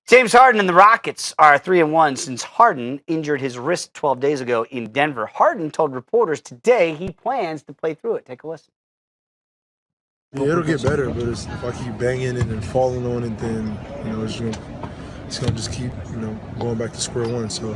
James Harden and the Rockets are 3-1 since Harden injured his wrist 12 days ago in Denver. Harden told reporters today he plans to play through it. Take a listen. Yeah, it'll get better, but if I keep banging it and falling on it, then it's gonna just keep going back to square one. So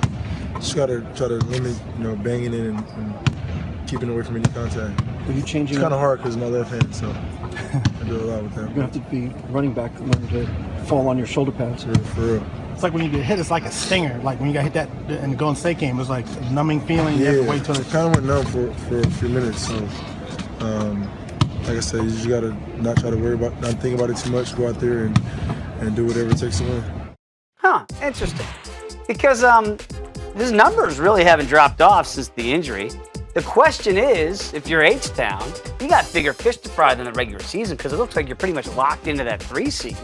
just gotta try to limit banging it and keeping away from any contact. Are you changing? It's kind of hard because my left hand, so I do a lot with that. You're gonna have to be running back learning to fall on your shoulder pads. For real. It's like when you get hit, it's like a stinger. Like when you got hit that in the Golden State game, it was like a numbing feeling. Yeah, you have to wait till it kind of went numb for a few minutes. So, like I said, you just gotta not try to not think about it too much. Go out there and do whatever it takes to win. Huh, interesting. Because his numbers really haven't dropped off since the injury. The question is, if you're H-Town, you got bigger fish to fry than the regular season because it looks like you're pretty much locked into that 3 seed.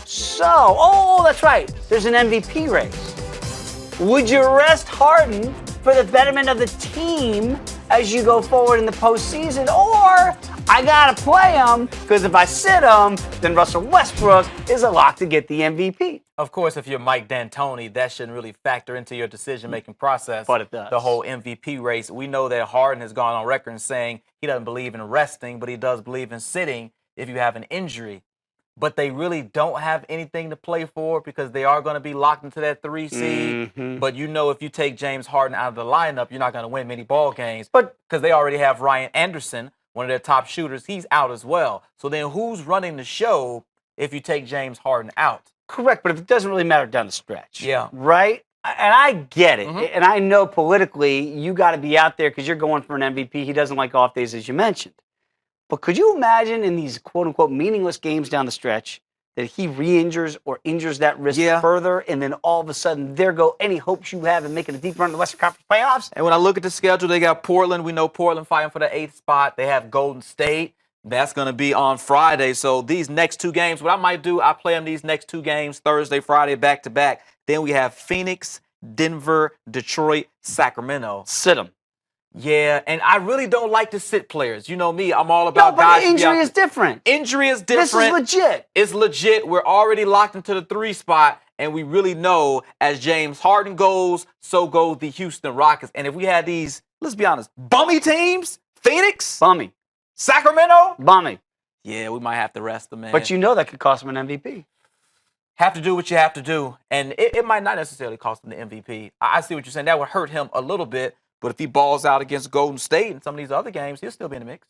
So, that's right, there's an MVP race. Would you rest Harden for the betterment of the team as you go forward in the postseason? Or I gotta play him because if I sit him, then Russell Westbrook is a lock to get the MVP. Of course, if you're Mike D'Antoni, that shouldn't really factor into your decision-making process. But it does. The whole MVP race. We know that Harden has gone on record and saying he doesn't believe in resting, but he does believe in sitting if you have an injury. But they really don't have anything to play for because they are going to be locked into that 3 seed. Mm-hmm. But if you take James Harden out of the lineup, you're not going to win many ball games. But because they already have Ryan Anderson, one of their top shooters, he's out as well. So then who's running the show if you take James Harden out? Correct, but if it doesn't really matter down the stretch. Yeah. Right? And I get it. Mm-hmm. And I know politically you got to be out there because you're going for an MVP. He doesn't like off days, as you mentioned. But could you imagine in these quote-unquote meaningless games down the stretch that he re-injures or injures that wrist further, and then all of a sudden there go any hopes you have in making a deep run in the Western Conference playoffs? And when I look at the schedule, they got Portland. We know Portland fighting for the 8th spot. They have Golden State. That's going to be on Friday. So these next 2 games, what I might do, I play them these next 2 games, Thursday, Friday, back-to-back. Then we have Phoenix, Denver, Detroit, Sacramento. Sit them. Yeah, and I really don't like to sit players. You know me, I'm all about guys. No, but injury is different. Injury is different. This is legit. It's legit. We're already locked into the 3 spot, and we really know as James Harden goes, so goes the Houston Rockets. And if we had these, let's be honest, bummy teams, Phoenix, bummy, Sacramento, bummy. Yeah, we might have to rest them, man. But you know that could cost him an MVP. Have to do what you have to do. And it might not necessarily cost him the MVP. I see what you're saying. That would hurt him a little bit. But if he balls out against Golden State and some of these other games, he'll still be in the mix.